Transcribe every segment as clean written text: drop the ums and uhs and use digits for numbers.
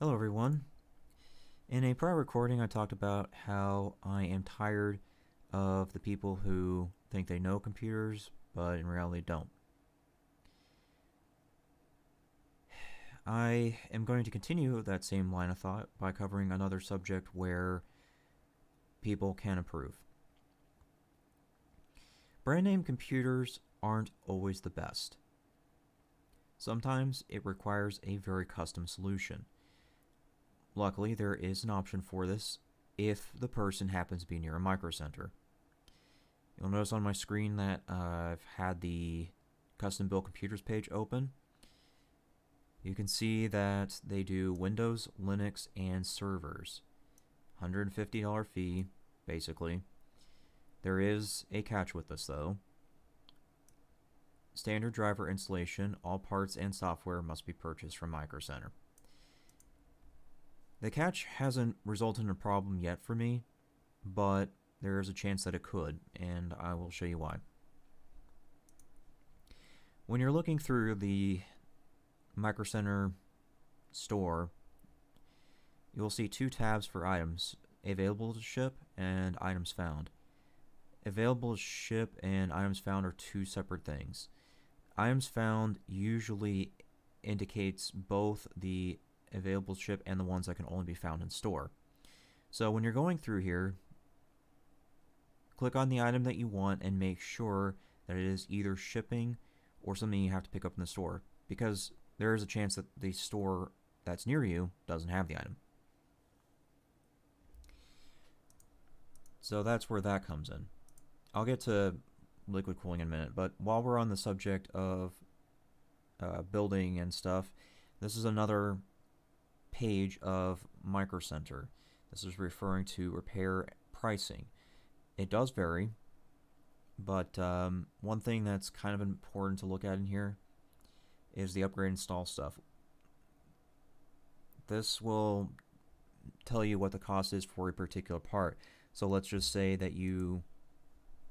Hello everyone. In a prior recording I talked about how I am tired of the people who think they know computers but in reality don't. I am going to continue that same line of thought by covering another subject where people can improve. Brand name computers aren't always the best. Sometimes it requires a very custom solution. Luckily, there is an option for this if the person happens to be near a micro center. You'll notice on my screen that I've had the custom built computers page open. You can see that they do Windows, Linux, and servers. $150 fee, basically. There is a catch with this though. Standard driver installation, all parts and software must be purchased from Micro Center. The catch hasn't resulted in a problem yet for me, but there is a chance that it could, and I will show you why. When you're looking through the Micro Center store, you'll see two tabs for items: available to ship and items found. Available to ship and items found are two separate things. Items found usually indicates both the available to ship and the ones that can only be found in store. So when you're going through here, click on the item that you want and make sure that it is either shipping or something you have to pick up in the store, because there is a chance that the store that's near you doesn't have the item. So that's where that comes in. I'll get to liquid cooling in a minute, but while we're on the subject of building and stuff, this is another page of Micro Center. This is referring to repair pricing. It does vary, but one thing that's kind of important to look at in here is the upgrade install stuff. This will tell you what the cost is for a particular part. So let's just say that you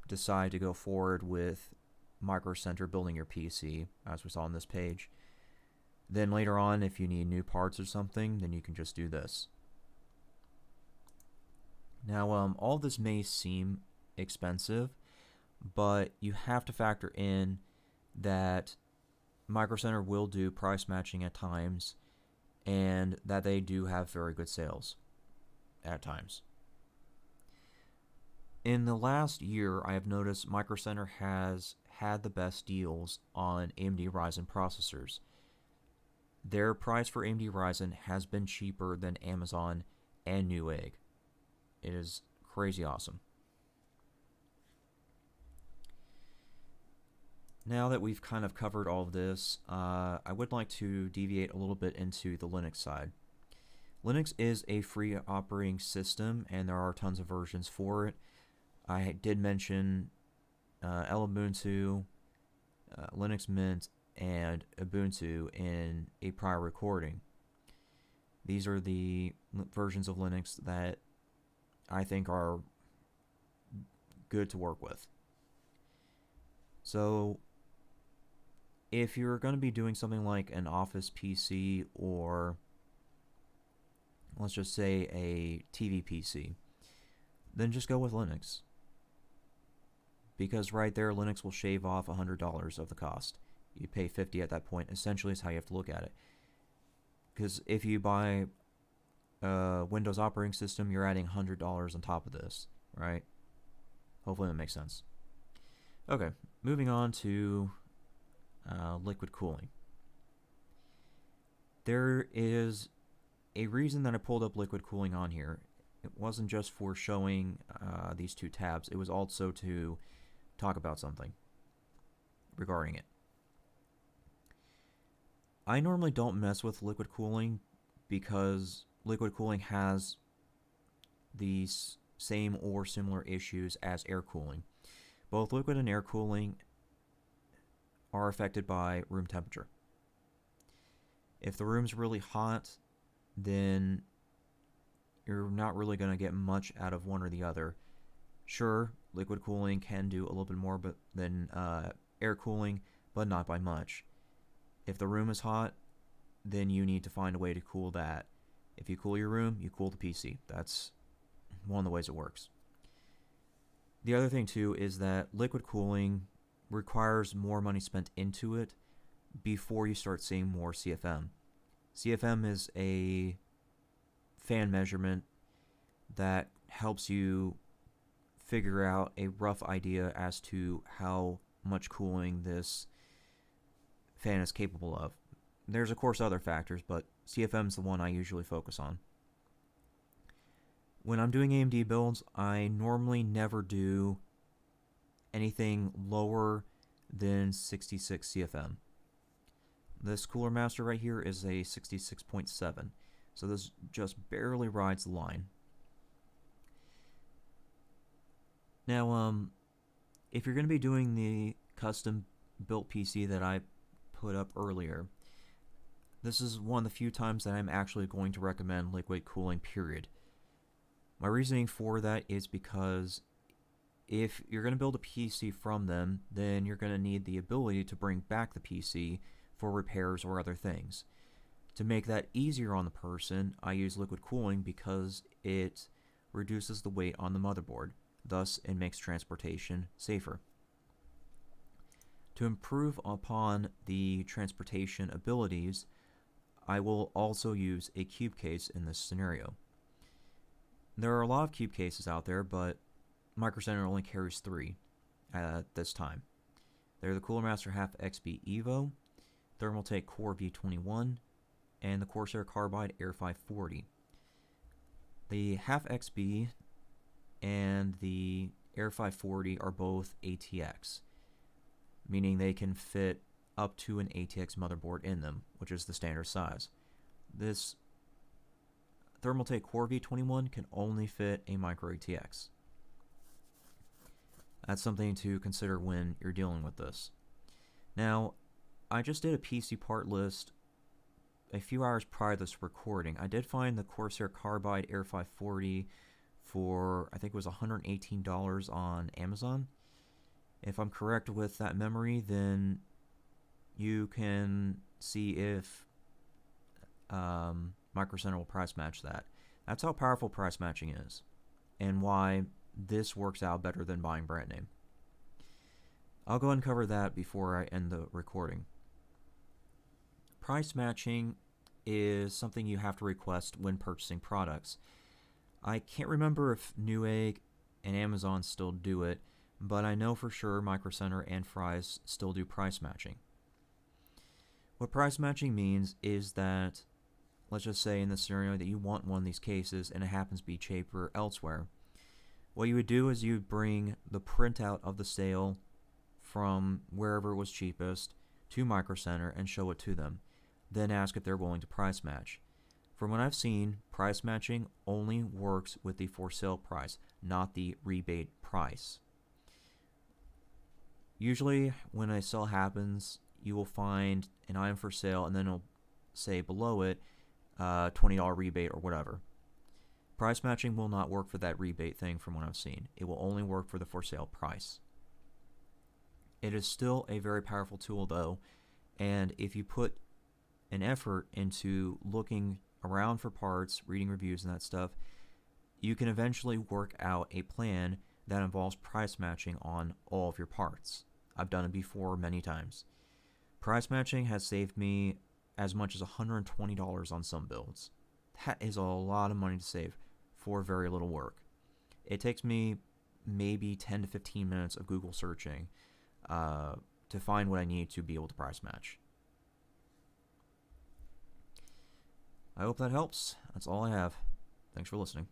decide to go forward with Micro Center building your PC, as we saw on this page. Then later on, if you need new parts or something, then you can just do this. Now, all this may seem expensive, but you have to factor in that Micro Center will do price matching at times, and that they do have very good sales at times. In the last year, I have noticed Micro Center has had the best deals on AMD Ryzen processors. Their price for AMD Ryzen has been cheaper than Amazon and Newegg. It is crazy awesome. Now that we've kind of covered all of this, I would like to deviate a little bit into the Linux side. Linux is a free operating system, and there are tons of versions for it. I did mention Ubuntu, Linux Mint, and Ubuntu in a prior recording. These are the versions of Linux that I think are good to work with. So if you're going to be doing something like an office PC, or let's just say a TV PC, then just go with Linux. Because right there, Linux will shave off $100 of the cost. You pay $50 at that point, essentially is how you have to look at it. Because if you buy a Windows operating system, you're adding $100 on top of this, right? Hopefully that makes sense. Okay, moving on to liquid cooling. There is a reason that I pulled up liquid cooling on here. It wasn't just for showing these two tabs, it was also to talk about something regarding it. I normally don't mess with liquid cooling because liquid cooling has the same or similar issues as air cooling. Both liquid and air cooling are affected by room temperature. If the room's really hot, then you're not really going to get much out of one or the other. Sure, liquid cooling can do a little bit more than air cooling, but not by much. If the room is hot, then you need to find a way to cool that. If you cool your room, you cool the PC. That's one of the ways it works. The other thing too is that liquid cooling requires more money spent into it before you start seeing more CFM. CFM is a fan measurement that helps you figure out a rough idea as to how much cooling this fan is capable of. There's of course other factors, but CFM is the one I usually focus on. When I'm doing AMD builds, I normally never do anything lower than 66 CFM. This Cooler Master right here is a 66.7, so this just barely rides the line. Now, if you're going to be doing the custom built PC that I put up earlier, this is one of the few times that I'm actually going to recommend liquid cooling, period. My reasoning for that is because if you're going to build a PC from them, then you're going to need the ability to bring back the PC for repairs or other things. To make that easier on the person, I use liquid cooling because it reduces the weight on the motherboard. Thus, it makes transportation safer. To improve upon the transportation abilities, I will also use a cube case in this scenario. There are a lot of cube cases out there, but Micro Center only carries 3 at this time. They're the Cooler Master Half XB Evo, Thermaltake Core V21, and the Corsair Carbide Air 540. The Half XB and the Air 540 are both ATX, meaning they can fit up to an ATX motherboard in them, which is the standard size. This Thermaltake Core V21 can only fit a micro ATX. That's something to consider when you're dealing with this. Now, I just did a PC part list a few hours prior to this recording. I did find the Corsair Carbide Air 540 for, I think it was $118 on Amazon. If I'm correct with that memory, then you can see if Micro Center will price match that. That's how powerful price matching is, and why this works out better than buying brand name. I'll go ahead and cover that before I end the recording. Price matching is something you have to request when purchasing products. I can't remember if Newegg and Amazon still do it, but I know for sure Micro Center and Fry's still do price matching. What price matching means is that, let's just say in this scenario that you want one of these cases and it happens to be cheaper elsewhere. What you would do is you would bring the printout of the sale from wherever it was cheapest to Micro Center and show it to them. Then ask if they're willing to price match. From what I've seen, price matching only works with the for sale price, not the rebate price. Usually when a sale happens, you will find an item for sale and then it'll say below it $20 rebate or whatever. Price matching will not work for that rebate thing from what I've seen. It will only work for the for sale price. It is still a very powerful tool though, and if you put an effort into looking around for parts, reading reviews and that stuff, you can eventually work out a plan that involves price matching on all of your parts. I've done it before many times. Price matching has saved me as much as $120 on some builds. That is a lot of money to save for very little work. It takes me maybe 10 to 15 minutes of Google searching to find what I need to be able to price match. I hope that helps. That's all I have. Thanks for listening.